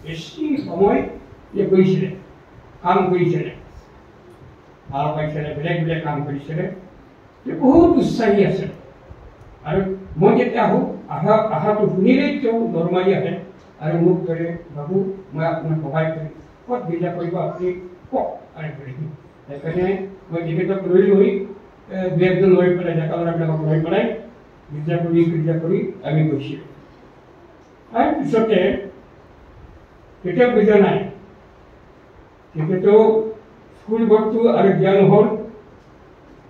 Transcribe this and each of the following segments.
বেছি সময় কৰিছিলে কাম কৰিছিলে ভাল পাইছিলে বেলেগ বেলেগ কাম কৰিছিলে বহুত উৎসাহী আছে আৰু মই যেতিয়া আহোঁ আহাটো শুনিলেই তেওঁ নৰমালি আহে আৰু মোক ধৰে বাবু মই আপোনাক সহায় কৰিম ক'ত গীৰ্জা কৰিব আপুনি কওক আৰু সেইকাৰণে মই তেখেতক লৈ দুই একজন লৈ পেলাই ডেকা ল'ৰাবিলাকক লৈ পেলাই গীৰ্জা কৰি আমি গৈছিলোঁ তাৰপিছতে কেতিয়াও বুজা নাই তেখেতেও স্কুল গ'লটো আৰু জ্ঞান হ'ল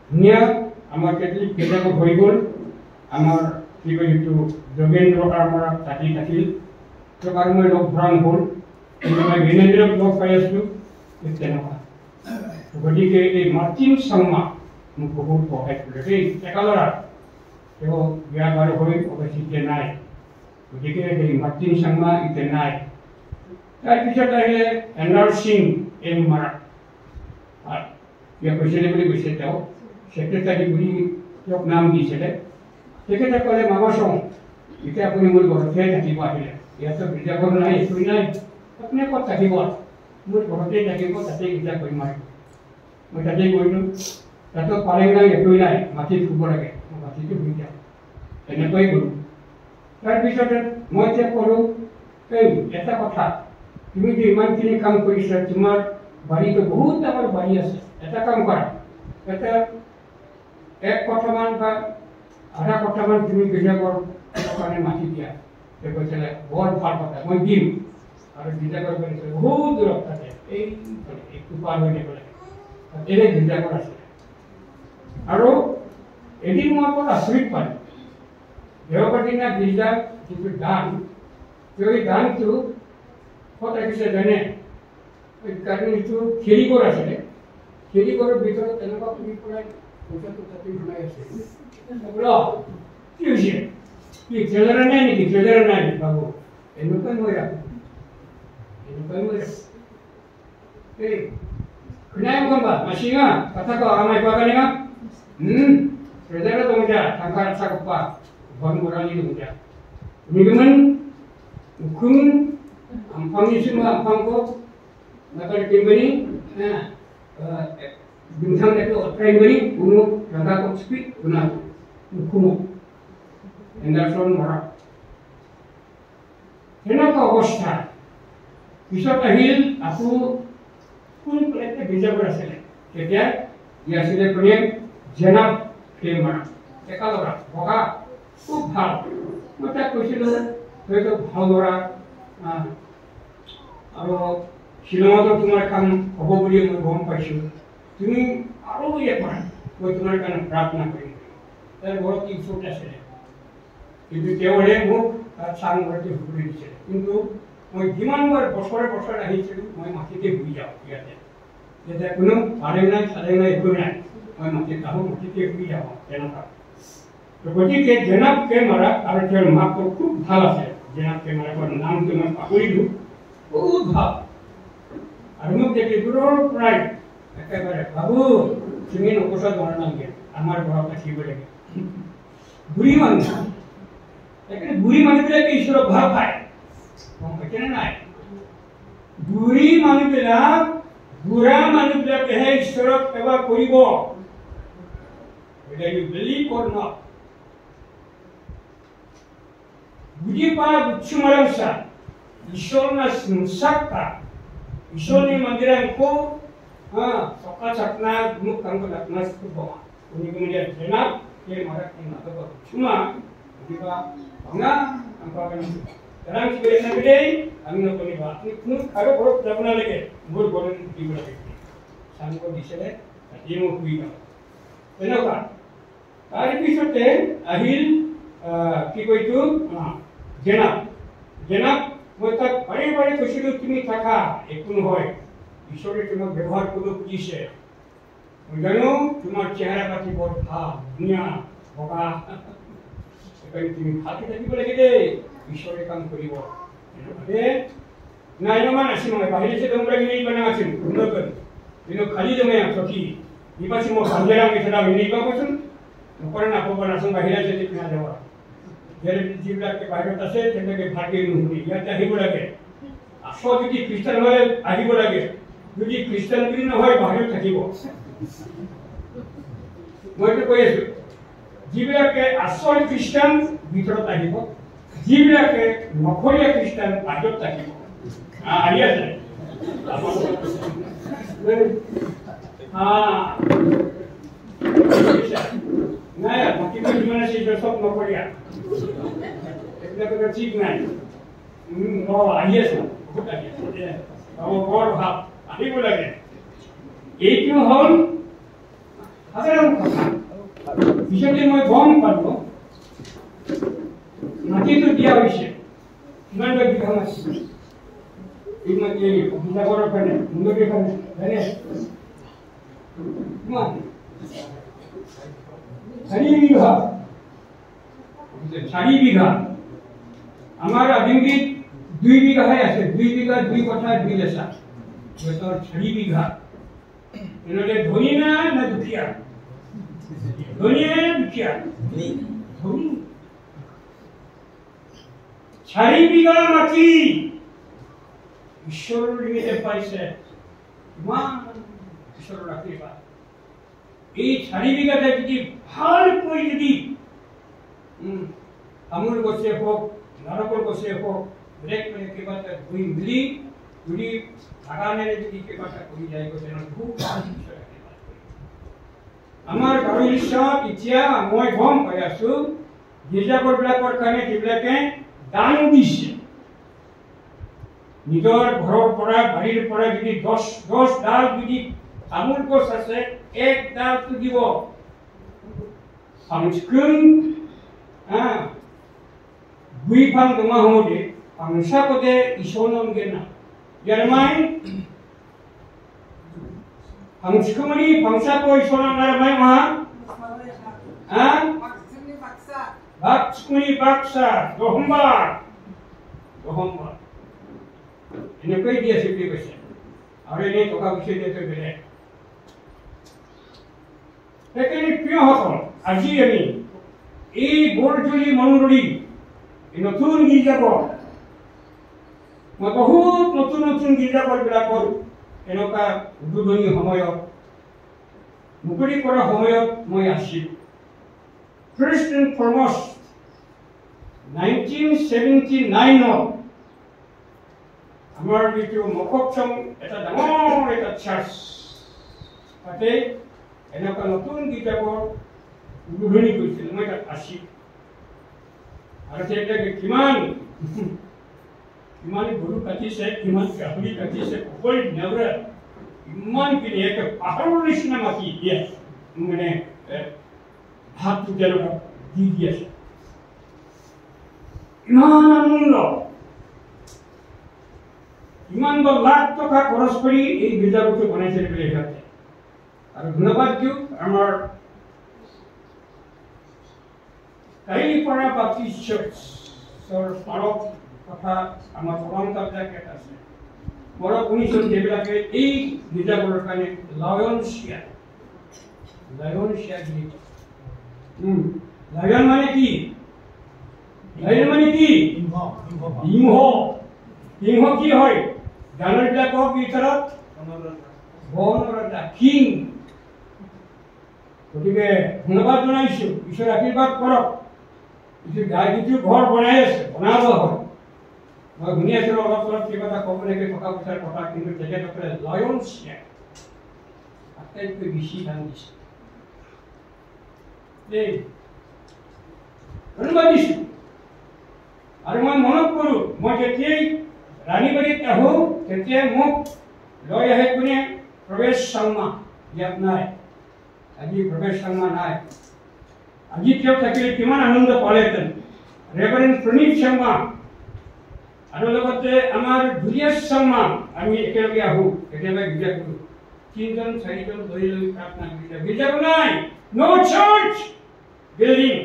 ধুনীয়া আমাৰ কেথলিক গীৰ্জাঘৰ হৈ গ'ল আমাৰ কি কয় এইটো যোগেন্দ্ৰ আমাৰ তাতি থাকিল তেওঁক আৰু মই লগ ধৰা নহ'ল কিন্তু মই বীৰেন্দ্ৰক লগ পাই আছিলোঁ তেনেকুৱা গতিকে এই মাৰ্টিন শৰ্মা মোক বহুত সহায় কৰিলে দেই ডেকা ল'ৰা তেওঁ বিয়া বাৰু হৈ অৱশ্যে এতিয়া নাই গতিকে এই মাৰ্টিন শৰ্মা এতিয়া নাই তাৰপিছত আহিলে এণ্ডাৰ সিং এম মাৰা কিবা কৈছিলে বুলি কৈছে তেওঁ ছেক্ৰেটাৰী বুলি তেওঁক নাম দিছিলে তেখেতে ক'লে মামা চাওঁ এতিয়া আপুনি মোৰ ঘৰতে থাকিব আহিলে ইয়াতো গীৰ্জাঘৰ নাই একো নাই আপুনি ক'ত থাকিব মোৰ ঘৰতে থাকিব তাতে গীৰ্জা কৰিম আৰু মই তাতে কৰিলোঁ তাতো পালেং নাই একো নাই মাটিত শুব লাগে মই মাটিটো শুই যাওঁ এনেকৈ গ'লোঁ তাৰপিছতে মই এতিয়া ক'লোঁ এই এটা কথা তুমি যে ইমানখিনি কাম কৰিছা তোমাৰ বাৰীটো বহুত ডাঙৰ বাৰী আছে এটা কাম কৰা এটা 1 কঠামান বা আধা কঠামান তুমি গীৰ্জাঘৰ কাৰণে মাটি দিয়া তেওঁ কৈছিলে বৰ ভাল কথা মই দিম আৰু গীৰ্জাঘৰ কৰিছে বহুত দূৰত থাকে এই পাৰ হৈ যাব লাগে এনে গীৰ্জাঘৰ আছিলে আৰু এদিন মই বৰ আচৰিত পালোঁ দেওবাৰ দিনা গীৰ্জাৰ যিটো দান সেই দানটো ক'ত ৰাখিছে জানে কাৰণ এইটো খেলিঘৰ আছিলে খেলিঘৰৰ ভিতৰত তেনেকুৱা কৰি পেলাই পইচাটো তাতে সোমাই আছে কি হৈছে কি ট্ৰেজাৰাৰ নাই নেকি ট্ৰেজাৰাৰ নাই বাবু এনেকুৱাই মই ৰাখোঁ এই শুনাই গম্বা মাসিঙা কথা কও আমায় পাগালিঙা ট্ৰেজাৰাৰ দংজা থাংকাৰ চাকপা ভন মোৰালি দংজা নিগমন উখুম ampangnya semua ampang kok maka diberi bintang itu primary bunuh jaga kok speed guna hukum Henderson marah kenapa অবস্থা পিছত আহিল aku full plate bisa berhasil তেতিয়া ইয়াছিলে কোনে জেনাব কেমাৰ একা ল'ৰা বগা খুব ভাল মই তাক কৈছিলোঁ তইতো ভাল ল'ৰা আৰু শিলঙতো তোমাৰ কাম হ'ব বুলি মই গম পাইছোঁ তুমি আৰু কৰা মই তোমাৰ কাৰণে প্ৰাৰ্থনা কৰিম তাৰ ঘৰত কি চোট আছিলে কিন্তু তেওঁৰে মোক তাত চাংঘৰতে শুকুৰি দিছিলে কিন্তু মই যিমানবাৰ বছৰে আহিছিলোঁ মই মাটিতে শুই যাওঁ ইয়াতে যেতিয়া কোনো পালেং নাই চালেং নাই একো নাই মই মাটিত আহোঁ মাটিতে শুই যাওঁ তেনেকুৱা গতিকে জেনাব কেমাৰা আৰু তেওঁৰ মাকটো খুব ভাল আছে জেনাব কেমাৰাৰ নামটো মই পাহৰিলোঁ বহুত ভাল আৰু মোক দেখি দূৰৰ পৰাই একেবাৰে বাবু তুমি নকচা ধৰা নালাগে আমাৰ ঘৰত থাকিব লাগে বুঢ়ী মানুহ একেবাৰে বুঢ়ী মানুহবিলাকে ঈশ্বৰক ভাল পায় গম পাইছেনে নাই বুঢ়ী মানুহবিলাক বুঢ়া মানুহবিলাকেহে ঈশ্বৰক সেৱা কৰিব বুজি পোৱা বুচ্ছুমাৰংসা ईश्वरना संसक्ता ईश्वरनी मंदिरांको सका सकना मुख कंको लखना सुबमा उन्हीं के जनाब के मारा के ना तो छुमा दिबा भंगा अंका के तरंग के ना बिदे আমি নকলি বা আপনি কোন খারে বড় যাবনা লাগে মোর বড় দিব লাগে সাংকো দিছিলে দিমো কুই না এনেকা তার পিছতে আহিল কি কইতো জনাব মই তাক বাৰে কৈছিলোঁ তুমি থাকা একো নহয় ঈশ্বৰে তোমাক ব্যৱহাৰ কৰিব খুজিছে মই জানো তোমাৰ চেহেৰা পাতি বৰ ভাল ধুনীয়া বগা সেইকাৰণে তুমি ভালকে থাকিব লাগে দেই ঈশ্বৰে কাম কৰিব নাই নমান আছি মই বাহিৰছে তোমরা গিনি বানা আছেন উন্নতন কিন্তু খালি জমে সখী ইপাসি মো বান্ধেরা মিছনা মিনি বাবছন নকরে না পবন আসন বাহিরা যেতে কিনা যাওয়া যেরে জিবলাকে বাহিৰত আছে তেনেকে ভাগে নুহুনি ইয়াতে আহিব লাগে যদি খ্ৰীষ্টান হৈ আহিব লাগে, যদি খ্ৰীষ্টান বুলি নহয় বাহিৰত থাকিব। মইতো কৈ আছো, যিবিলাকে আচল খ্ৰীষ্টান ভিতৰত আহিব, যিবিলাকে নকলীয়া খ্ৰীষ্টান বাহিৰত থাকিব। আহি আছে নাই, বাকী যিমান আছে চব নকলীয়া, এইবিলাক ঠিক নাই। আহি আছে, বহুত আহি আছে, বৰ ভাৱ আহিব লাগে। এইটো হ'ল সাধাৰণ কথা। পিছতে মই গম পালো মাটিটো দিয়া হৈছে কিমান বিঘা মাটি, এই মাটি বিজাগৰৰ কাৰণে মুন্দৰীৰ কাৰণে জানে কিমান 4 বিঘা। 4 বিঘা। আমাৰ আদিমগীত 2 বিঘাহে আছে, 2 বিঘা 2 কথা 2 লেচা, 4 বিঘা। এনেহলে ধনী না দুখীয়া? ধনী না দুখীয়া? ধনী। 4 বিঘা মাটি ঈশ্বৰৰ নিমিত্তে পাইছে, ইমান ঈশ্বৰৰ আশীৰ্বাদ। এই 4 বিঘাতে যদি ভালকৈ যদি তামোল গছে হওক, নাৰিকল গছে হওক, বেলেগ বেলেগ কিবা এটা ধুই মিলি যদি বাগানেৰে যদি কিবা এটা কৰি যায় তেনেহ'লে খুব ভাল। আমাৰ গাঁৱত এতিয়া মই গম পাই আছো, গীৰ্জাঘৰবিলাকৰ কাৰণে যিবিলাকে দান দিছে, নিজৰ ঘৰৰ পৰা বাৰীৰ পৰা যদি 10 ডাল যদি তামোল গছ আছে, 1 ডালটো দিব। Pangskun, bui pang dumahode, pangsa kode isonom gena. Jarmai, pangskumani pangsa ko isonom jarmai ma? Bakskuni baksa, dohombar. Ini kau dia seperti macam. Hari ini toka bisa dia tu bela. Lekin কিয় হল আজি আমি এই বৰজুলি মণ্ডলী নতুন গীৰ্জাঘৰ, মই বহুত নতুন নতুন গীৰ্জাঘৰবিলাকৰ এনেকুৱা উদ্বোধনী সময়ত মুকলি কৰা সময়ত মই আছিলোঁ। ফাৰ্ষ্ট এণ্ড ফৰমষ্ট 1979 আমাৰ যিটো মককচং এটা ডাঙৰ এটা চাৰ্চ, তাতে এনেকুৱা নতুন গীৰ্জাঘৰ উদ্বোধনী কৰিছিল। মই তাত আছিলোঁ আৰু সেইবিলাকে কিমান গৰু কাটিছে, কিমান গাহৰি কাটিছে, অকল নেওৰা ইমানখিনি একে পাহাৰৰ নিচিনা মাটি দিয়ে, মানে হাতটো তেওঁলোকক দি আছে। ইমান আনন্দ, ইমান লাখ টকা খৰচ কৰি এই গীৰ্জাঘৰটো বনাইছে বুলি সিহঁতে। আৰু ধন্যবাদ দিওঁ আমাৰ কাহিলীপাৰা বাপ্তিষ্ট চাৰ্চৰ স্মাৰক তথা আমাৰ প্ৰবন্ধবিলাক আছে। মই শুনিছোঁ যিবিলাকে এই গীৰ্জাঘৰৰ কাৰণে লায়ন শ্বেয়াৰ দিয়ে। লায়ন মানে কি? লায়ন মানে কি? সিংহ কি হয়? জানৰবিলাকৰ ভিতৰত বনৰজা, কিং। গতিকে ধন্যবাদ জনাইছো, ঈশ্বৰ আশীৰ্বাদ কৰক। যিটো ঘৰ বনাই আছে, বনাব হয়। মই শুনি আছিলো অলপ কিবা এটা ক'ব লাগে টকা পইচাৰ কথা, কিন্তু তেখেতসকলে লায়ন শ্বেয়াৰ আটাইতকৈ বেছি দান দিছে। ধন্যবাদ দিছো। আৰু মই মনত কৰোঁ, মই যেতিয়াই ৰাণীবাৰীত আহোঁ তেতিয়াই মোক লৈ আহে কোনে? প্ৰৱেশ শৰ্মা। ইয়াত নাই, আজি প্ৰৱেশ শৰ্মা নাই। আজি তেওঁ থাকিলে কিমান আনন্দ পালেহেঁতেন। ৰেভাৰেণ্ড প্ৰণীত শৰ্মা আৰু লগতে আমাৰ দুলিয়াস শৰ্মা, আমি একেলগে আহোঁ, কেতিয়াবা গীৰ্জা কৰোঁ। 3-4জন লৈ প্ৰাৰ্থনা কৰিছে। গীৰ্জা নাই, ন' চাৰ্চ বিল্ডিং,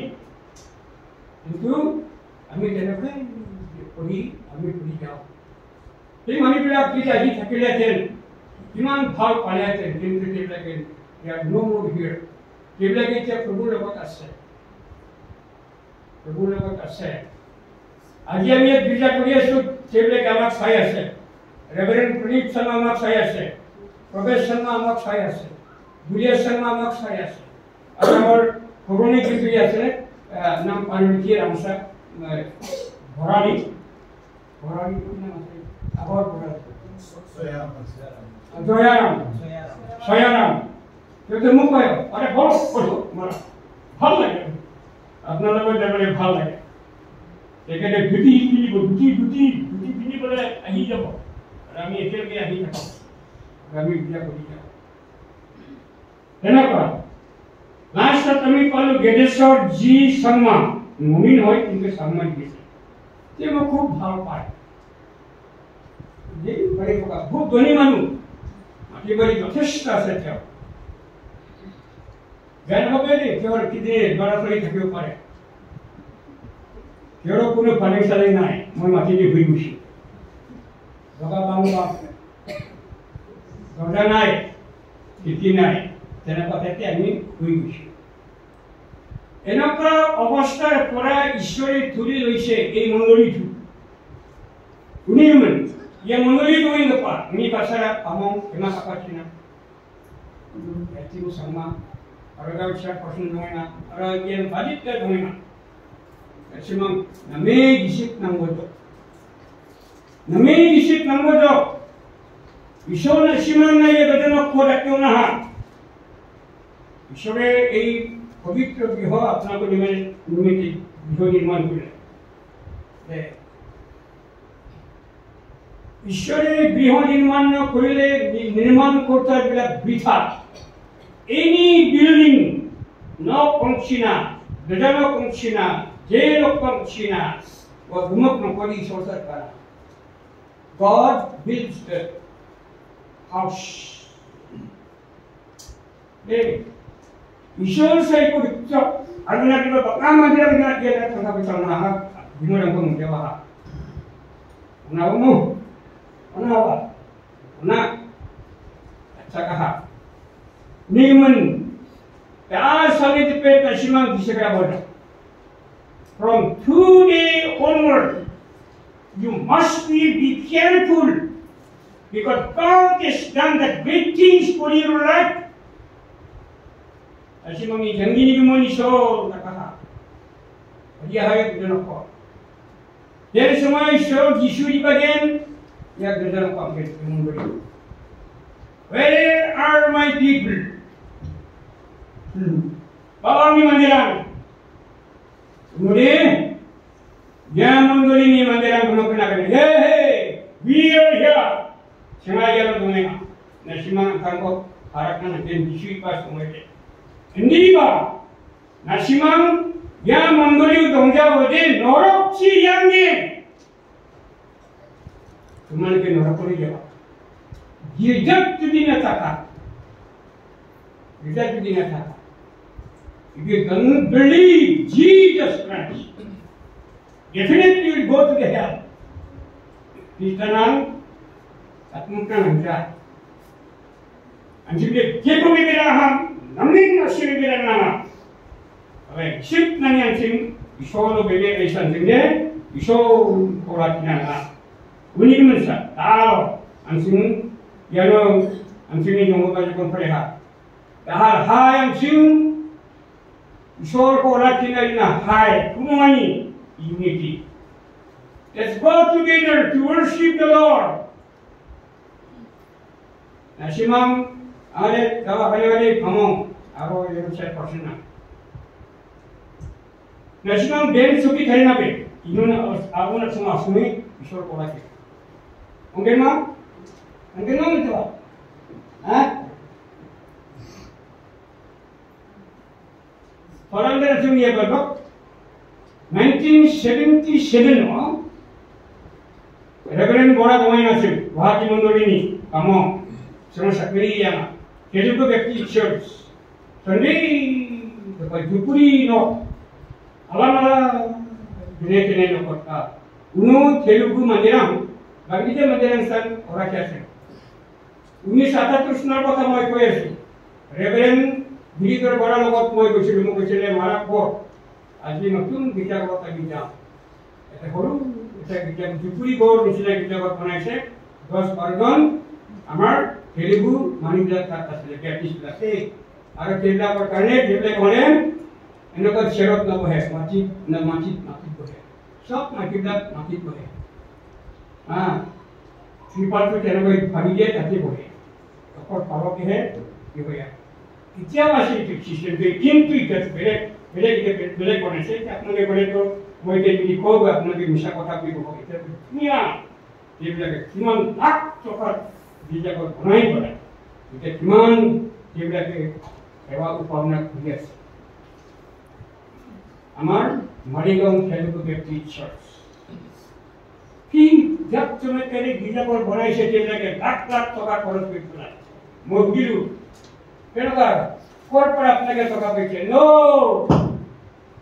কিন্তু আমি তেনেকৈ পঢ়ি যাওঁ। সেই মানুহবিলাক যদি আজি থাকিলেহেঁতেন কিমান ভাল পালেহেঁতেন, কিন্তু সেইবিলাকে ইয়াত ন' মোৰ ভিৰ। সেইবিলাকে এতিয়া প্ৰভুৰ লগত আছে। আজি আমি ইয়াত গীৰ্জা কৰি আছো, সেইবিলাকে আমাক চাই আছে। ৰেভাৰেণ্ড প্ৰদীপ শৰ্মা আমাক চাই আছে, প্ৰৱেশ শৰ্মা আমাক চাই আছে, গুলিয়া শৰ্মা আমাক চাই আছে, আৰু আমাৰ পুৰণি কিশোৰী আছে নাম পানুকি ৰামচা ভৰালী ভৰালী নাম আছে আগৰ ছয়াৰাম সিহঁতে মোক কয় আৰে বল মাৰা ভাল লাগে আপোনালোকৰ যাবলৈ ভাল লাগে সেইকাৰণে ধুতি পিন্ধিব ধুতি পিন্ধি পেলাই আহি যাব আৰু আমি একেলগে আহি থাকোঁ আমি বিয়া কৰি যাওঁ তেনেকুৱা লাষ্টত আমি পালোঁ গেদেশ্বৰ জি শৰ্মা মুমিন হয় কিন্তু শৰ্মা দিছে তেওঁ মোক খুব ভাল পায় খুব ধনী মানুহ মাটি বাৰী যথেষ্ট আছে তেওঁ বেয়া নাপাবে দেই তেওঁৰ কিদিনে ল'ৰা ছোৱালী থাকিব পাৰে তেওঁৰ কোনো পানী চালি নাই মই মাটি দি শুই গৈছোঁ লগা পাওঁ দৰ্জা নাই খিৰিকী নাই তেনেকুৱা ঠাইতে আমি শুই গৈছোঁ এনেকুৱা অৱস্থাৰ পৰা ঈশ্বৰে তুলি লৈছে এই মণ্ডলীটো শুনিমান ইয়া মণ্ডলী তুমি নপা তুমি পাছাৰা পামং এমা কাপাচিনা এটিও শৰ্মা আৰু এটা উৎসাহ প্ৰশ্ন নহয় না আৰু ইয়াৰ বাদিত নহয় না এচিমাং নামে দিছিত নাংগজ ঈশ্বৰ এচিমাং নাই বেদনক কোৱা কিয় নাহা ঈশ্বৰে এই পবিত্ৰ গৃহ আপোনালোকৰ নিমিত্তে গৃহ নিৰ্মাণ কৰিলে ঈশ্বৰে গৃহ নিৰ্মাণ কৰিলে নিৰ্মাণ কৰ্তাবিলাক বৃথা এনি বিল্ডিং ন কংচিনা বেজান কংচিনা যে কংচিনা ও গুমক নকৰি ঈশ্বৰ কৰা God builds the house ঈশ্বৰ চাই পবিত্ৰ আগনা কিবা বাকা মন্দিৰ বিনা দিয়া থকা বিচাৰ না বিমৰ অংক মুদেৱা নাও Kenapa? Nah, cakap Niman, asal itu peta simang bisa kerja. From today onward, you must be careful because God has done the great things for your life. Asimang ini jangan ini kemana so cakap. Dia hari itu nak. Dari semua isu isu di bagian. Ya benar Pak Menteri. Where are my people? Bawa ni mandiran. Kemudian dia mendoli ni mandiran guna kenakan. Hey, we are here. Sengaja lo dengar. Nasimang kangkok harapan dan isu pas kemudian. Ini ba. Nasimang dia mendoli dongja wajib norok si yang ni. Kemana ke neraka pun jawab. Dia jatuh di neraka. If you don't believe Jesus Christ, definitely you will go to the hell. Kristianan, atmukan anja. Anjir dia kau beraham, namin nasir berana. Abai sip nani anjing, isolo bebe aisan jengde, isolo orang kinana. Unik mensa, tahu, anjing, yano, anjing ini jombo kaji konfreha. Tahar hai anjing, isol ko rakina ina hai, kumani unity. Let's go together to worship the Lord. Nasimam, ada tahu hari kamu, aku yang saya persona. Nasimam ben suki thari nabe, ini aku nak semua sumi isol ko rakina. Mungkin mah itu, Orang dari dunia berapa? 1977 Reverend Bora Domain Nasib, Bahati Mandolini, kamu semua sakri yang, jadi tu bukti church. Sunday, dapat jupuri no, alam dunia no kota. Uno Telugu mandiram. Bagita mandiran san orang kiasa. 1978 nal kota moi koyasi. Reverend Diritor Bora logot moi kochile marak bo. Aji notun bicara kota bija. Eta horu eta bija jupuri bor nisila bija kota manaise 10-12জন আমাৰ তেলেগু মানুহবিলাক তাত আছিলে বেপ্টিষ্টবিলাক আৰু সেইবিলাকৰ কাৰণে সেইবিলাক মানে এনেকুৱা চেৰত নবহে মাটিত বহে চব মাটিবিলাক মাটিত বহে ত্ৰিপালটো তেনেকৈ ভাঙি দিয়ে তাতে বহে অকল পালকেহে কি হয় এতিয়াও আছে এইটো চিষ্টেমটো কিন্তু এতিয়া বেলেগ বনাইছে আপোনালোকে ক'লেতো মই এতিয়া যদি কওঁ আপোনালোকে মিছা কথা বুলি ক'ব এতিয়া ধুনীয়া এইবিলাকে কিমান লাখ টকাৰ যিবিলাকৰ বনাই পেলাই এতিয়া কিমান সেইবিলাকে সেৱা উপাসনা কৰি আছে আমাৰ মালিগাঁও তেলেগু বেপ্টিষ্ট চাৰ্চ কি যাক চমৎকাৰী গীৰ্জাঘৰ বনাইছে সেইবিলাকে লাখ লাখ টকা খৰচ কৰি পেলাই মই সুধিলোঁ কেনেকুৱা ক'ৰ পৰা আপোনালোকে টকা পাইছে no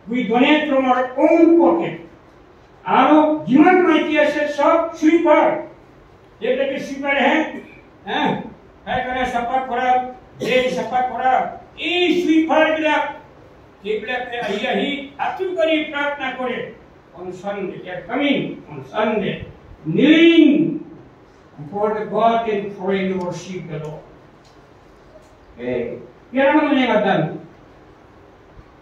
we donate from our own pocket আৰু যিমান মাইকী আছে চব চুইপাৰ এইবিলাকে চুইপাৰহে সেইকাৰণে চাফা কৰা চাফা কৰা এই চুইপাৰবিলাক সেইবিলাকে আহি আতুৰ কৰি প্ৰাৰ্থনা কৰে on Sunday, they are coming on Sunday, kneeling before the God and praying to worship the Lord. Kaya naman nangyayatan.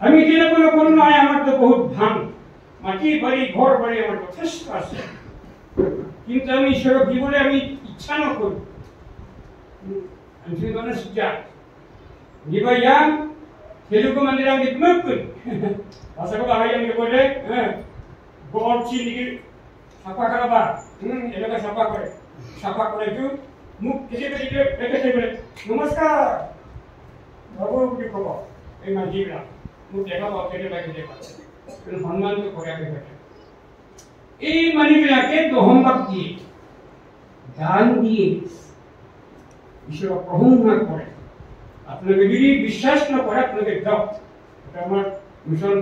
Kami tinapulo ko na ay amat na buhod bang. Mati bari, ghor bari amat na trespass. Kinta kami sirap, di boleh kami ichano ko. Ang sino na siya. Di ba yan? Telugu mandirang gitmukun. Asa ko ba kaya nyo boleh? বলছি নাকি সাফা করাবা এলাকা সাফা করে একটু মুখ কেটে রেখেছে বলে নমস্কার বাবু কি খবর এই মাঝিরা মুখ দেখাবো কেটে দেখা সম্মান তো করে আগে এই মানিবিলাকে দহমবাক দিয়ে দান দিয়ে ঈশ্বর প্রশংসা করে আপনাকে যদি বিশ্বাস না করে আপনাকে দাও এটা আমার মিশন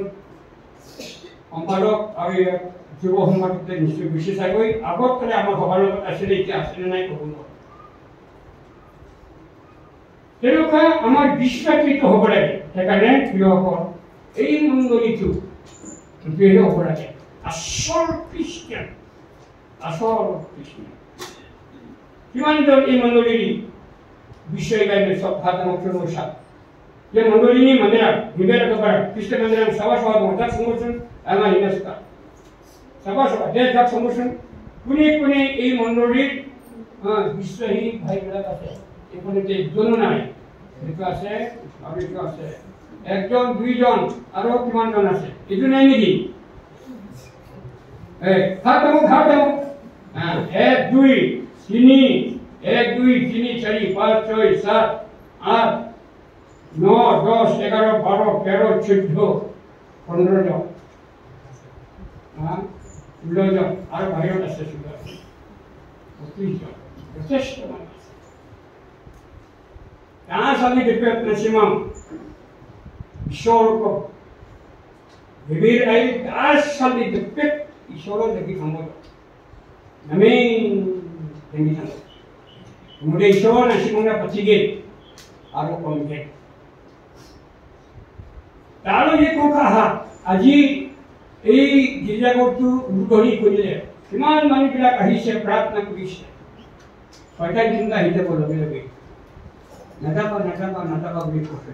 সম্পাদক আৰু যুৱ সমাজতে নিশ্চয় বিশেষকৈ আগত কালে আমাৰ সভাৰ লগত আছিলে এতিয়া আছিলে নাই ক'ব নোৱাৰো তেনেকুৱা আমাৰ বিশ্বাসিত হ'ব লাগে সেইকাৰণে প্ৰিয়সকল এই মণ্ডলীটো হ'ব লাগে আচল খ্ৰীষ্টিয়ান কিমানজন এই মণ্ডলীৰ বিষয় গাইলে সব ভাতমুখৰ মোচা যে মণ্ডলীনি মন্দিৰত বিবেক কৰা খ্ৰীষ্ট মন্দিৰত সভা মহাজাত সংগঠন আমার ইনস্তা সভা দেশ জাত সংগঠন কোনে এই মণ্ডলীর বিশ্বাসী ভাইবিলাক আছে এখানে একজনো নাই এইটো আছে আৰু এইটো আছে একজন দুইজন আৰু কিমানজন আছে এইটো নাই নেকি হাত দামো 1 2 3 1 2 3 4 5 6 7 8 9 10 11 12 13 14 15 জন 16 জন আর বাহিৰত আছে 32 জন যথেষ্ট মানুহ আছে यहाँ साली डिपेट नसीमा ईश्वर को विवीर आई 10 साली डिपेट ईश्वर लगी हमको नमें देंगी था मुझे ईश्वर नसीमा पचिगे आरो कौनके तालो ये को कहा আজি এই গিৰ্জাঘৰটো উদ্বোধনী কৰিলে কিমান মানুহবিলাক আহিছে প্ৰাৰ্থনা কৰিছে ছয়টা চিন্তা আহিছে লগে লগে নাটাবা বুলি কৈছে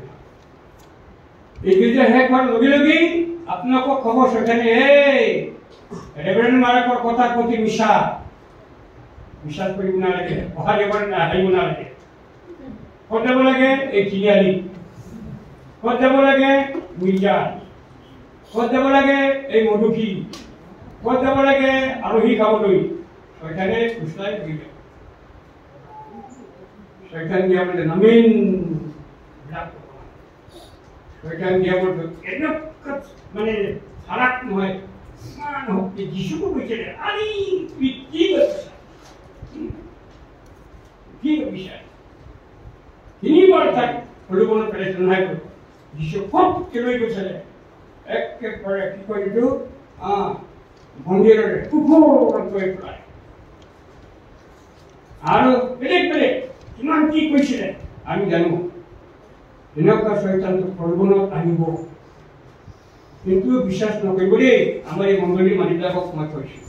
এই গিৰ্জা শেষ হোৱাৰ লগে লগে আপোনালোকক খবৰ সেখানে ৰেভাৰেণ্ড মাৰাকৰ কথা প্ৰতি বিশ্বাস কৰিব নালাগে অহা দেওবাৰে আহিব নালাগে ক'ত যাব লাগে এই তিনিআলি ক'ত যাব লাগে মিৰ্জা ক'ত যাব লাগে এই মধুকি ক'ত যাব লাগে আলহী খাবলৈ সেখানে খুচলাই দিলে সেখান দিয়ে আমাদের নামেন সেখান দিয়ে আমাদের এনেকুৱা মানে ফাৰাক নহয় ইমান শক্তি যিশুকো কৈছিলে আৰে কি বিচাৰ তিনিবাৰ তাক প্ৰলোভনত পেলাইছিল নহয় যিশু খুব লৈ গৈছিলে একেবাৰে কি কয় এইটো মন্দিৰৰে কুকুৰ কৰি পেলাই আৰু বেলেগ কিমান কি কৈছিলে আমি জানো এনেকুৱা শয়তানটো প্ৰলোভনত আহিব কিন্তু বিশ্বাস নকৰিব দেই আমাৰ এই মণ্ডলীৰ মানুহবিলাকক মই কৈছোঁ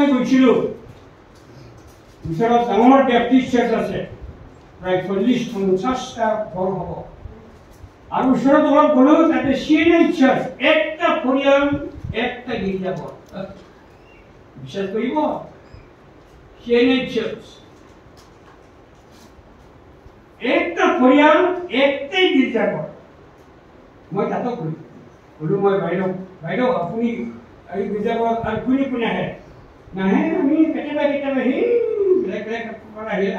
মই গৈছিলোঁ ওচৰত ডাঙৰ বেপ্টিষ্ট চাৰ্চ আছে প্ৰায় 40-50টা ঘৰ হ'ব আৰু ওচৰত অলপ গ'লেও তাতে চিএনএইচ চাৰ্চ একটা পৰিয়াল একটা গীৰ্জাঘৰ বিশ্বাস কৰিব চিএনএইচ চাৰ্চ একটা পৰিয়াল একটাই গীৰ্জাঘৰ মই তাতো ক'লো মই বাইদেউ আপুনি এই গীৰ্জাঘৰত আৰু কোনে আহে নাহে আমি কেতিয়াবা সেই বেলেগ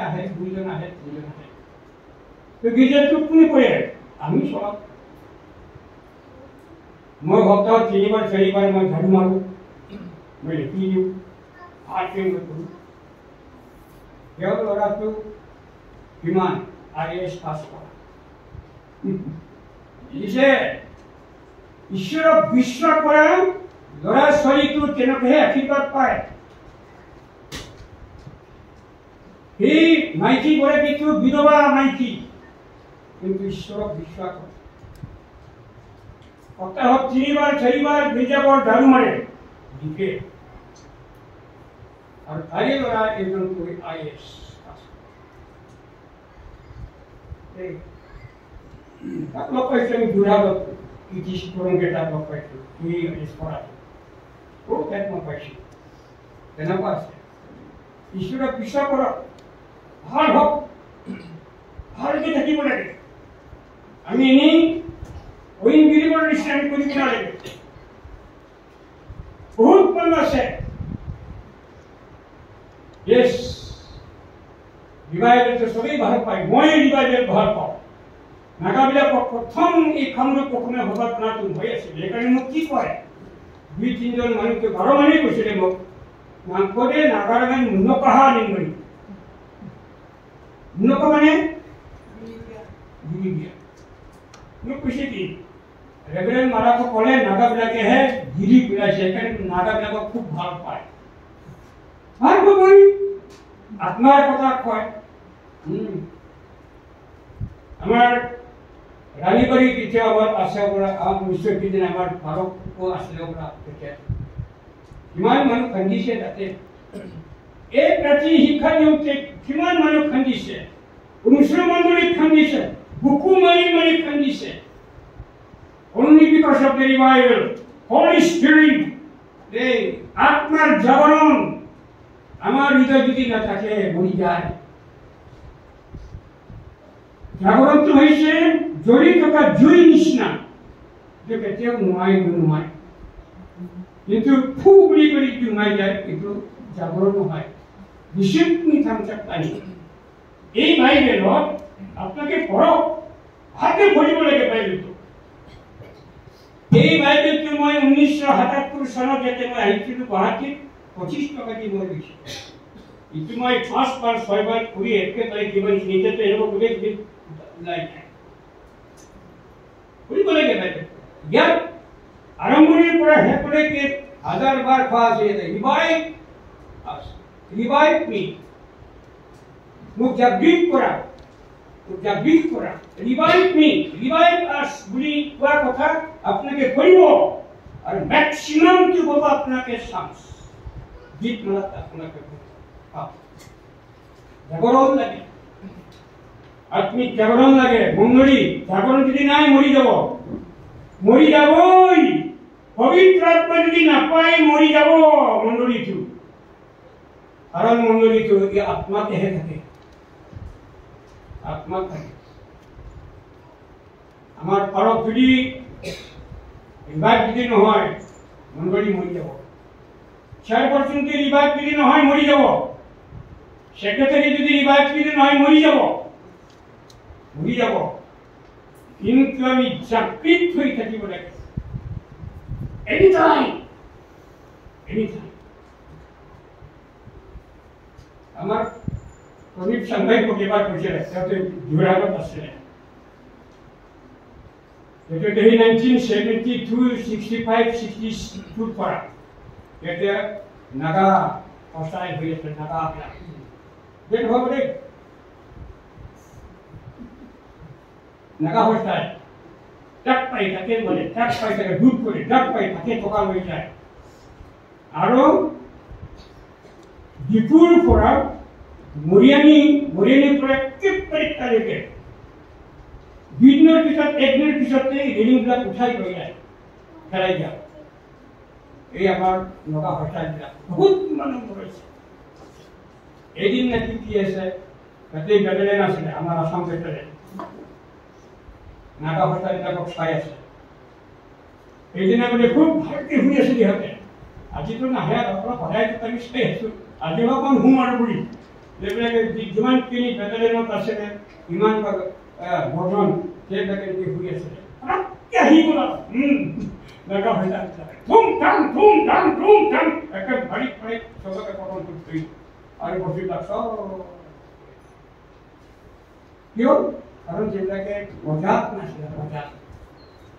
আহে 2জন আহে 3জন আহে তো গীৰ্জাটো কোনে কৰে আমি চলাওঁ মই সপ্তাহত 3-4 মই ঝাড়ু মাৰোঁ মই লিখি দিওঁ ভালকৈ মই কৰোঁ তেওঁৰ ল'ৰাটো কিমান IAS পাছ কৰা ঈশ্বৰক বিশ্বাস কৰা ল'ৰা ছোৱালীটো তেনেকৈহে আশীৰ্বাদ পায় সেই মাইকী গৰাকীটো বিধৱা মাইকী কিন্তু ঈশ্বৰক বিশ্বাস কৰে সপ্তাহত 3-4 গীৰ্জাঘৰ ঝাড়ু মাৰে লিখে আৰু তাৰে ল'ৰা এজনকৈ IAS তাক লগ পাইছোঁ আমি যোৰহাটত তাক লগ পাইছোঁ IAS কৰাটো তাত মই পাইছোঁ তেনেকুৱা আছে ঈশ্বৰক বিশ্বাস কৰক ভাল হওক ভালকৈ থাকিব লাগে আমি এনেই অইন গিৰিবৰ নিচিনা আমি কৰিব নালাগে বহুত মানুহ আছে ৰিভাইভেলটো চবেই ভাল পায় মই ৰিভাইভেল ভাল পাওঁ নাগাবিলাকক প্ৰথম এই কামৰূপ প্ৰথমে ভবা টনাটো হৈ আছিল সেইকাৰণে মোক কি কয় 2-3জন মানুহকে 12 মানুহে কৈছিলে মোক নাগৰে নাগাৰাগান মুনকাহা আনিম মুনকা মানে মোক কৈছে কি ৰেভেৰেণ্ড মাৰাকো ক'লে নাগাবিলাকেহে গিৰি পেলাইছে সেইকাৰণে নাগাবিলাকক খুব ভাল পায় ভাল পাবই আত্মাৰ কথা কয় আমাৰ ৰাণীবাৰী তেতিয়া আমাৰ আছে নিশ্চয় কিদিন আমাৰ ভাৰতকো আছিলে তেতিয়া কিমান মানুহ খান্দিছে তাতে এক ৰাতি শিক্ষা দিওঁতে কিমান মানুহ খান্দিছে মুছলমানলৈ খান্দিছে বুকু মাৰি খান্দিছে only because of the revival Holy Spirit এই আত্মাৰ জাগৰণ আমাৰ হৃদয় যদি নাথাকে মৰি যায় জাগৰণটো হৈছে জ্বলি থকা জুই নিচিনা যে কেতিয়াও নুমাই কিন্তু ফু বুলি কৰি নুমাই যায় কিন্তু জাগৰণ নহয় ডিচিপ্লিন থামচাক পানী এই বাইবেলত আপোনাকে পঢ়ক ভালকৈ পঢ়িব লাগে বাইবেলটো এই বাইবেলটো মই 1977 চনত যেতিয়া মই আহিছিলোঁ গুৱাহাটীত 25 টকা দি মই লৈছোঁ ইটো মই 5-6 কৰি একেবাৰে কিমান নিতেতো এনেকুৱা গোটেই ওলাই যায় পঢ়িব লাগে বাইবেল ইয়াত আৰম্ভণিৰ পৰা শেষলৈকে 1000 বাৰ কোৱা আছে ৰিভাইভ মি মোক জাগৃত কৰা ৰিভাইভ মি ৰিভাইভ আছ বুলি কোৱা কথা আপোনাকে কৰিব আৰু মেক্সিমামটো হ'ব আপোনাকে চান্স গীত মালাত আপোনাকে জাগৰণ লাগে আত্মিক জাগৰণ লাগে মণ্ডলী জাগৰণ যদি নাই মৰি যাবই পবিত্ৰ আত্মা যদি নাপায় মৰি যাব মণ্ডলীটো কাৰণ মণ্ডলীটো এই আত্মাতেহে থাকে আত্মা থাকে আমাৰ পাৰক যদি ৰিভাইভ যদি নহয় মণ্ডলী মৰি যাব 4% ৰিভাইভ যদি নহয় মৰি যাব সেক্ৰেটাৰী যদি ৰিভাইভ যদি নহয় মৰি যাব কিন্তু আমি জাগৃত হৈ থাকিব লাগে এনিটাইম আমাৰ প্ৰদীপ চাংঘাই প্ৰতিবাদ কৰিছিলে তেওঁতে যোৰহাটত আছিলে তেতিয়া 1972-65-62 পৰা তেতিয়া নাগা হস্তাই হৈ আছে নাগা দেখ হ'ব দেই নাগা হস্তাই টাক পাই তাকে বলে টাক পাই তাকে দুধ করে টাক পাই তাকে টকা লৈ যায় আৰু ডিপুৰ পৰা মৰিয়ানিৰ পৰা একেবাৰে তালৈকে দুদিনৰ পিছত একদিনৰ পিছতে ৰেলিংবিলাক উঠাই লৈ যায় খেলাই যায়। এই আমাৰ নগা হত্যাবিলাক বহুত মানুহ মৰিছে। এদিন নাকি কি আছে তাতে বেটেলিয়ন আছিলে আমাৰ আসাম বেটেলিয়ন নাগা হত্যাবিলাকক চাই আছে। সেইদিনা বোলে খুব ভালকে শুই আছিল সিহঁতে। আজিতো নাহে অলপ সদায় আমি চাই আছো। আজি অলপমান শুম আৰু বুলি যিবিলাকে যিমানখিনি বেটেলিয়নত আছিলে ইমান বৰ্জন সেইবিলাকে শুই আছিলে। আহি গ'ল নাগা হত্যাবিলাক ধুম ধাম একে ভাৰী ভাৰী চবকে পতন কৰি আৰু বস্তুবিলাক চব কিয়? কাৰণ যিবিলাকে মজাক নাছিলে, মজাক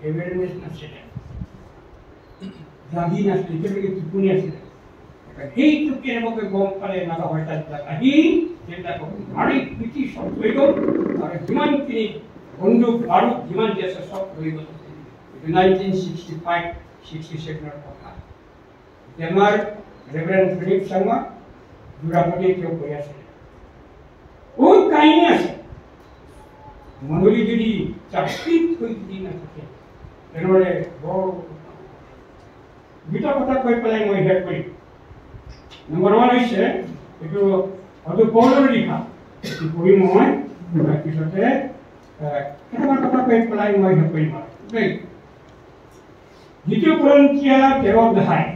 এৱেৰনেছ নাছিলে, জাগি নাছিলে, একেলগে টোপনি আছিলে। সেইটো কেনেবাকৈ গম পালে নাগা হত্যাবিলাক আহি সেইবিলাকক মাৰি পিটি চব লৈ গ'ল আৰু যিমানখিনি বন্দুক বাৰুদ যিমান যি আছে চব লৈ গ'ল। 1965-67 কথা। আমাৰ ৰেভাৰেণ্ড ফিলিপ শৰ্মা যোৰাপতি তেওঁ কৈ আছিলে বহুত কাহিনী আছে। মণ্ডলী যদি চাকৰিত হৈ যদি নাথাকে তেনেহ'লে বৰ দুটা কথা কৈ পেলাই মই শেষ কৰিম। নম্বৰ 1 হৈছে এইটো হয়তো পৌলৰ লিখা, এইটো পঢ়ি মই তাৰপিছতে কেইটামান কথা কৈ পেলাই মই শেষ কৰিম আৰু দেই। 2 Korinথিয়া 13 অধ্যায়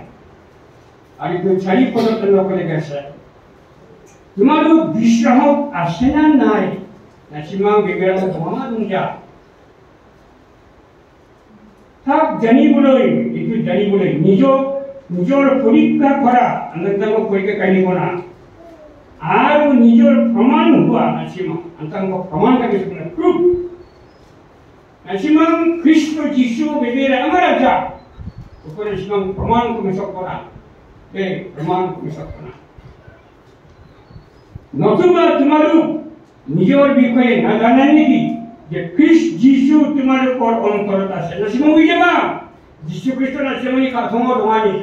আৰু 4 পদত নকলেকে আছে তোমালোক বিশ্বাসত আছে না নাই নাচিমাং বেগেৰা ধমা দুঞ্জা তাক জানিবলৈ এইটো জানিবলৈ নিজৰ পৰীক্ষা কৰা আনন্দাঙ্গ পৰীক্ষা কাঢ়িব না আৰু নিজৰ প্ৰমাণ হোৱা নাচিমাং আনন্দাঙ্গ প্ৰমাণ কাঢ়িবলৈ প্ৰুফ নাচিমাং খ্ৰীষ্ট যীশু বেগেৰা আমাৰ ৰাজা উপৰে নাচিমাং প্ৰমাণ কমি সকনা এই প্ৰমাণ কমি সকনা নতুবা তোমালোক নিজৰ বিষয়ে নাজানে নেকি যে খ্ৰীষ্ট যীশু তোমালোকৰ অন্তৰত আছে। নাচিমাং হৈ যাবা যীশু খ্ৰীষ্ট নাচিমাং কাঠমৰ ধোঁৱানি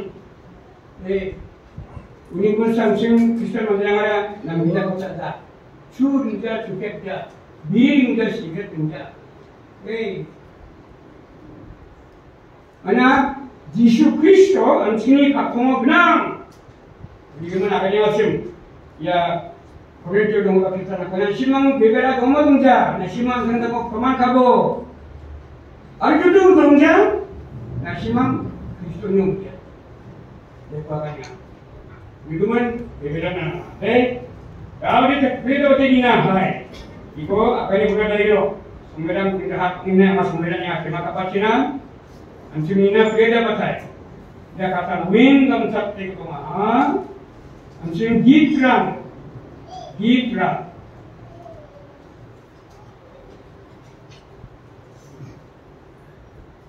এই উনিগুণ সামসিং খ্ৰীষ্টৰ মন্দিৰা নামিলা কথা যা চুৰ নিজা চুকেট যা বীৰ নিজা চিগেট নিজা এই mana যীশু খ্ৰীষ্ট আনচিনি কাঠমৰ নাম যিমান আগতে আছিল ইয়া Korinthia dong kita nak nasimang bebera dong dongja nasimang hendak peman kabo arju dong dongja nasimang Kristus nyungja depakanya minuman bebera na kalau dia beda dina hai iko apa ni bukan dari lo sumberan kita hak ini mas sumberannya terima kapacina anjumina beda batai dia kata win dam sakti kumaha anjum gitran Gibra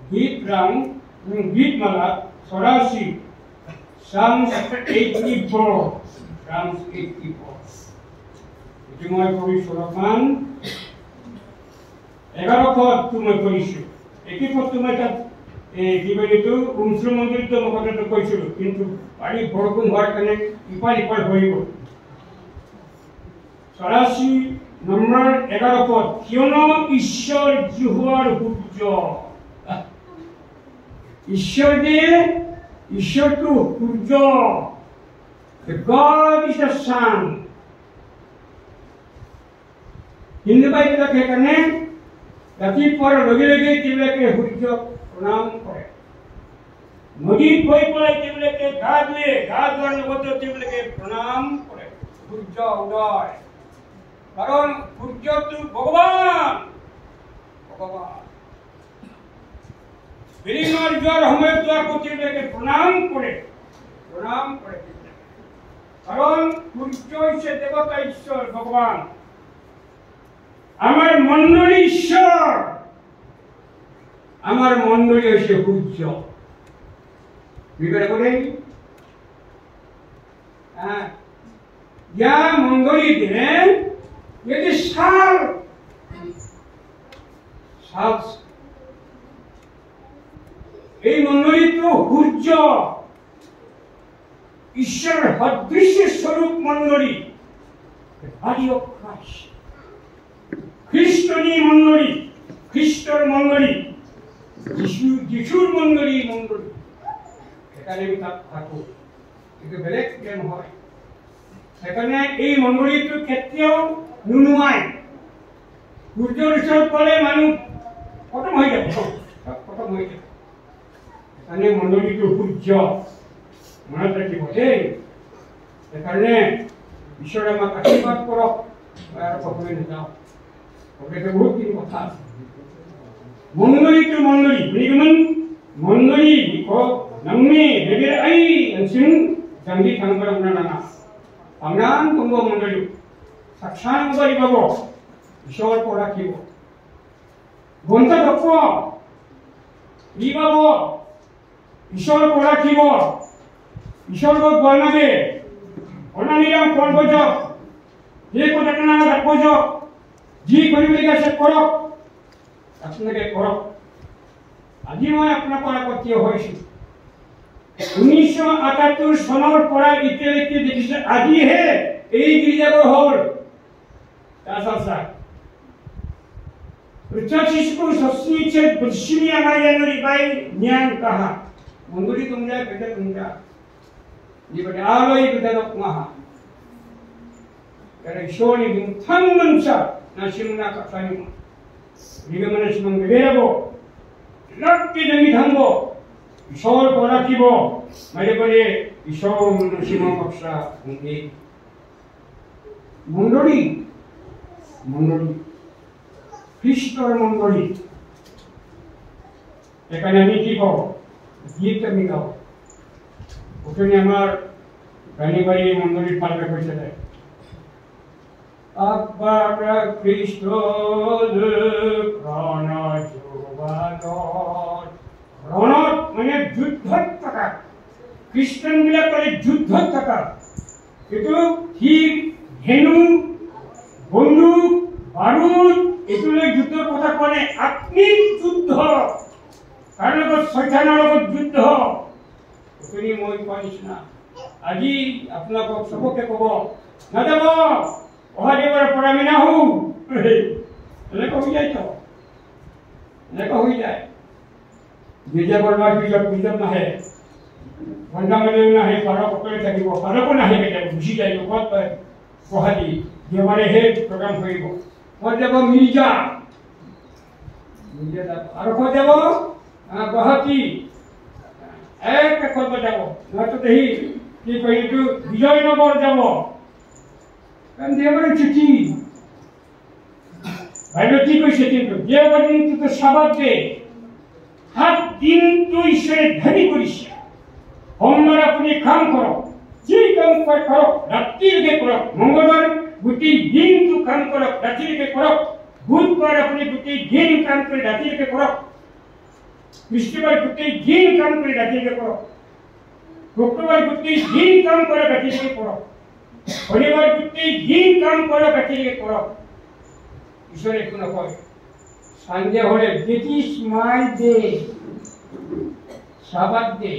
Git malah Sorasi Psalms 84 itu মই পড়িছো অলপমান 11 পদ তুমি পড়িছো একই পদ তুমি তাত কি বলিতো উমশ্র মন্দিরটো মকটটো কৈছিলো কিন্তু পাৰি বৰষুণ হোৱাৰ কাৰণে ইপাৰ হৈ গ'ল। 84 নম্বৰ 11 পদ কিয়নো ঈশ্বৰ জিহুৱাৰ সূৰ্য ঈশ্বৰটো সূৰ্য the God is the sun Hindu বাইবেলত সেইকাৰণে ৰাতিপুৱাৰ লগে লগে তেওঁলোকে সূৰ্যক প্ৰণাম কৰে নদীত গৈ পেলাই তেওঁলোকে গা ধোৱাৰ লগতে তেওঁলোকে প্ৰণাম কৰে সূৰ্য উদয় কারণ সূর্য তো ভগবান বিরিমার জ্বর সময়ত প্রতিটাকে প্রণাম করে কারণ সূর্য হচ্ছে দেবতা ঈশ্বর ভগবান আমার মন্ডলী ঈশ্বর আমার মন্ডলী হচ্ছে সূর্য বিবেক করে যা মন্ডলী দিলেন Jadi sal এই মন্ডলী তো সূর্য ঈশ্বরের সদৃশ্য স্বরূপ মণ্ডলী, body of Christ, খ্রিস্টনী মণ্ডলী, খ্রিস্টর মণ্ডলী, যিশুর মণ্ডলী, এখানে থাকো, কিন্তু বেলেগ প্রেম হয়। সেখানে এই মণ্ডলীটোৰ কেতিয়াও নুনুমায়। সূৰ্যৰ ওচৰত গ'লে মানুহ খতম হৈ যাব, চব খতম হৈ যাব। সেইকাৰণে মণ্ডলীটো সূৰ্য মনত ৰাখিব দেই। সেইকাৰণে ঈশ্বৰে আমাক আশীৰ্বাদ কৰক। মই আৰু ক'বলৈ নাযাওঁ, ক'বলৈতো বহুতখিনি কথা আছে। মণ্ডলীটো মণ্ডলী, মণ্ডলী namni negeri ai ansin janji thangbar nana amnan tunggo mondolu saksan bari babo ishor pora kibo gonta dokko ibabo ishor pora kibo ishor go gornabe onaniram kon bojo je kota kana rakbojo ji koribe gase koro আপনাকে করক। আজি মই আপোনাক আপত্তি হৈছো 1978 চনৰ পৰা এতিয়ালৈকে দেখিছে আজিহে এই গীৰ্জাঘৰ হ'ল তাৰপাছত Рычажечку сосничек большими майянури бай нян каха мандури тумля беда тумля не беда алой беда нокмаха кара шони дум тангманча нашимна кафани নিগমনে সিমন বেরাবো লক্ষ্যে জমি থামবো ঈশ্বর পরাকিব মাঝে মাঝে ঈশ্বর সীমা বক্সা মণ্ডলী খ্রিস্টর মণ্ডলী এখানে আমি কি কব গীত আমি গাও ওখানে আমার রানীবাড়ি মণ্ডলীর পাল্টা পয়সা দেয় Akbara Kristo Prana Jovanot Pranot মানে যুদ্ধত থাকা খ্রিস্টান বিলাকে যুদ্ধত থাকা কিন্তু ঠিক ধেনু বন্দুক বারুদ এগুলো যুদ্ধৰ কথা কোনে আপনি যুদ্ধ কাৰ লগত শয়তানৰ লগত যুদ্ধ তুমি মই কোৱানিছ না আজি আপোনালোকক সবকে কব না যাব ওহাদেৱৰ পৰা আমি নাহো এনেকৈ হৈ যায় তো এনেকৈ হৈ যায় গীৰ্জা বৰবাদ বিজব নাহে ভণ্ডামণিও নাহে পাৰক অকলে থাকিব পাৰকো নাহে কেতিয়াবা গুচি যায় ক'ত গুৱাহাটী দেওবাৰেহে প্ৰগ্ৰাম কৰিব ক'ত যাব মিৰ্জা যাব আৰু ক'ত যাব গুৱাহাটী এক ক'ত যাব নহয়তো দেহি কি কয় এইটো বিজয়নগৰ যাব And they were cheating. I don't think we should think. They were into the Sabbath day. Had दिन तो इसे धनी कुरिष्या. होमवार अपने काम करो. जी काम पर करो. रात्रि के करो. मंगलवार गुटी दिन तो काम करो. रात्रि के करो. बुधवार अपने गुटी दिन काम कर रात्रि के करो. बृहस्पतिवार गुटी दिन काम कर रात्रि के करो. शुक्रवार गुटी दिन काम कर रात्रि के करो. শনিবার গোটেই দিন কাম করো কাটিয়ে করো ঈশ্বরে কোনো কয় সন্ধ্যা হলে দিস ইজ মাই ডে সাবাত ডে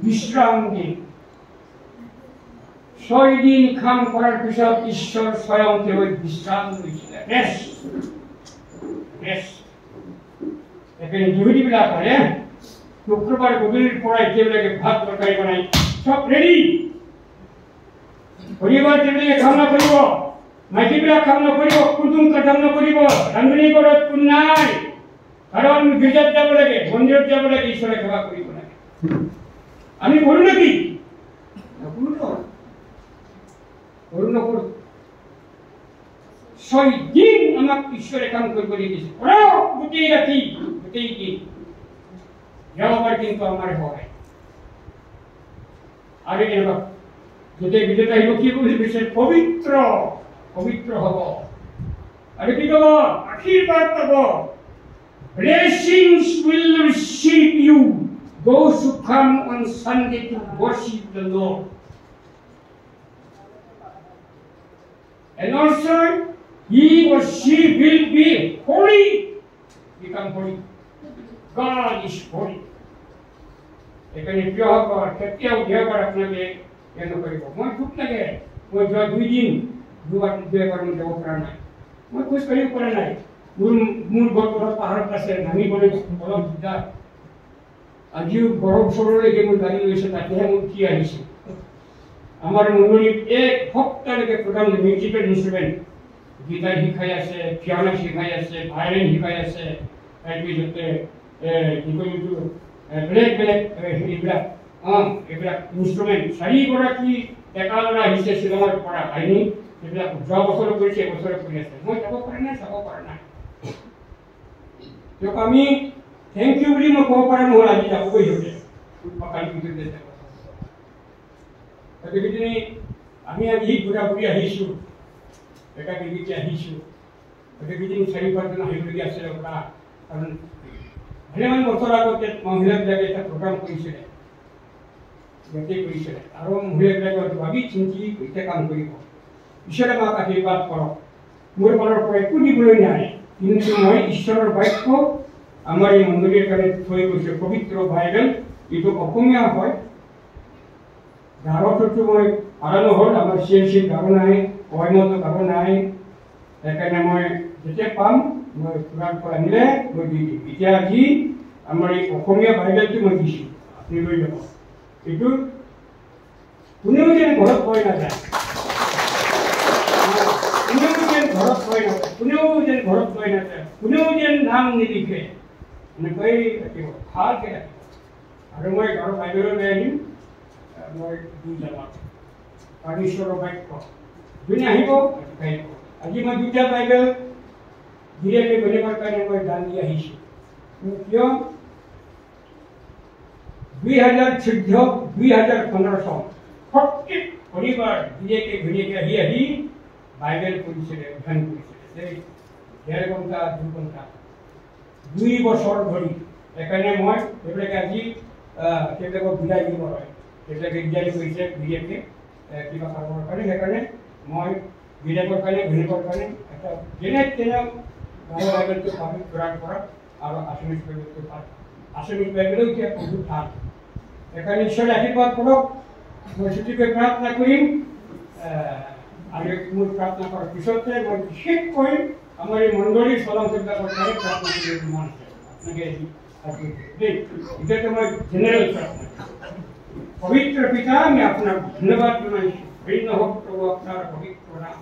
বিশ্রাম দিন 6 দিন কাম করার পিছত ঈশ্বর স্বয়ং কেবল বিশ্রাম দিয়েছিলেন রেস্ট এখানে ডিউটি বিলা করে শুক্রবার গভীর পড়ায় কেবলকে ভাত তরকারি বানাই সব রেডি পরিবার তেমনি কাম না করিব মাইকিবিলা কাম না করিব কুটুম কাম না করিব রান্ধনি করত কোন নাই কারণ গির্জাত যাব লাগে মন্দিৰত যাব লাগে ঈশ্বরে সেবা করিব লাগে আমি বলু নাকি করু না করু 6 দিন আমাক ঈশ্বরে কাম করে দিয়েছে ওরাও গোটেই রাতি গোটেই দিন যাওয়ার কিন্তু আমার হয় আগে এবার যেতে বিজেতা হইব কি বলছে পবিত্র পবিত্র হব আর কি কব আশীর্বাদ পাব blessings will receive you those who come on Sunday to worship the Lord and also he or she will be holy become holy God is holy এখানে গৃহকৰ কেতিয়াও দেওবাৰ আপোনালোকে এয়া নকৰিব। মই খুব লাগে, মই যোৱা 2 দিন দুবাৰ মই যাব পৰা নাই, মই খোজ কাঢ়িব পৰা নাই। মোৰ ঘৰ পাহাৰত আছে, নামিবলৈ অলপ দিগদাৰ। আজিও ঘৰৰ ওচৰলৈকে মোৰ গাড়ী লৈছে, তাতেহে মই উঠি আহিছোঁ। আমাৰ মণ্ডলীত এক সপ্তাহলৈকে প্ৰগ্ৰাম মিউজিকেল ইনষ্ট্ৰুমেণ্ট গীটাৰ শিকাই আছে, পিয়ানো শিকাই আছে, ভায়লিন শিকাই আছে, তাৰপিছতে কি কয় এইটো বেলেগ বেলেগ এইবিলাক ইনষ্ট্ৰুমেণ্ট 4গৰাকী ডেকা ল'ৰা আহিছে শ্বিলঙৰ পৰা আইনি, এইবিলাক যোৱা বছৰো কৰিছে, এবছৰো কৰি আছে। মই যাব পৰা নাই, চাব পৰা নাই। তেওঁক আমি থেংক ইউ বুলি মই ক'ব পৰা নহ'ল, আজি যাবগৈ সিহঁতে গতিকে আমি আজি ঘূৰা ঘূৰি আহিছোঁ, একাগীতে আহিছোঁ। গতিকে 4-5জন আহিবলগীয়া আছিলে পৰা, কাৰণ ভালেমান বছৰ আগতে মহিলাবিলাকে এটা প্ৰগ্ৰাম কৰিছিলে, ইয়াতে কৰিছিলে, আৰু মহিলাবিলাকে ভাবি চিন্তি এতিয়া কাম কৰিব। ঈশ্বৰে আমাক আশীৰ্বাদ কৰক। মোৰ ফালৰ পৰা একো দিবলৈ নাই, কিন্তু মই ঈশ্বৰৰ বাক্য আমাৰ এই মণ্ডলীৰ কাৰণে থৈ গৈছে, পবিত্ৰ বাইবেল। এইটো অসমীয়া হয়, গাঁৱতো মই পাৰা নহ'ল, আমাৰ CLC গাঁও নাই, অইনতো গাঁও নাই, সেইকাৰণে মই যেতিয়া পাম মই পুৰাণ পৰা আনিলে মই দি দিম। এতিয়া আজি আমাৰ এই অসমীয়া বাইবেলটো মই দিছোঁ, আপুনি লৈ যাব। এইটো কোনেও যেন ঘৰত কৈ নাযায়, কোনেও যেন নাম নিলিখে, এনেকৈ ৰাখিব, ভালকৈ ৰাখিব। আৰু মই ঘৰৰ বাইবেলো লৈ আনিম, মই দি যাম। ঈশ্বৰৰ বাক্য যোনে আহিব আহিব। আজি মই 2টা বাইবেল গিৰিয়েকে বেলেগৰ কাৰণে মই দান দি আহিছোঁ। কিয় 2014-2015 চন প্ৰত্যেক শনিবাৰ গিৰিয়েকে ঘৈণীয়েকে আহি বাইবেল পঢ়িছিলে, অধ্যয়ন কৰিছিলে, 1.5 ঘণ্টা 2 ঘণ্টা 2 বছৰ ধৰি। সেইকাৰণে মই সেইবিলাকে আজি সেইবিলাকক বিদায় দিব হয়, সেইবিলাকে বিদায় কৰিছে গিৰিয়েকে কিবা কামৰ কাৰণে। সেইকাৰণে মই গিৰিয়েকৰ কাৰণে ঘৈণীয়েকৰ কাৰণে এটা যেনে তেনে গাঁৱৰ বাইবেলটো ভাবি প্ৰদান কৰা, আৰু আছামিজ বাইবেলটো ভাল। আছামিজ বাইবেলো এতিয়া বহুত ভাল। সেইকাৰণে ঈশ্বৰে আশীৰ্বাদ কৰক। মই ছুটিকৈ প্ৰাৰ্থনা কৰিম, আৰু মোৰ প্ৰাৰ্থনা কৰাৰ পিছতে মই বিশেষকৈ আমাৰ এই মণ্ডলীৰ চলাচবিলাকৰ কাৰণে প্ৰাৰ্থনা কৰিব মন আছে। আপোনালোকে এতিয়াতো মই জেনেৰেল প্ৰাৰ্থনা। পবিত্ৰ পিতা, আমি আপোনাক ধন্যবাদ জনাইছোঁ। হওক প্ৰভু আপোনাৰ পবিত্ৰ নাম।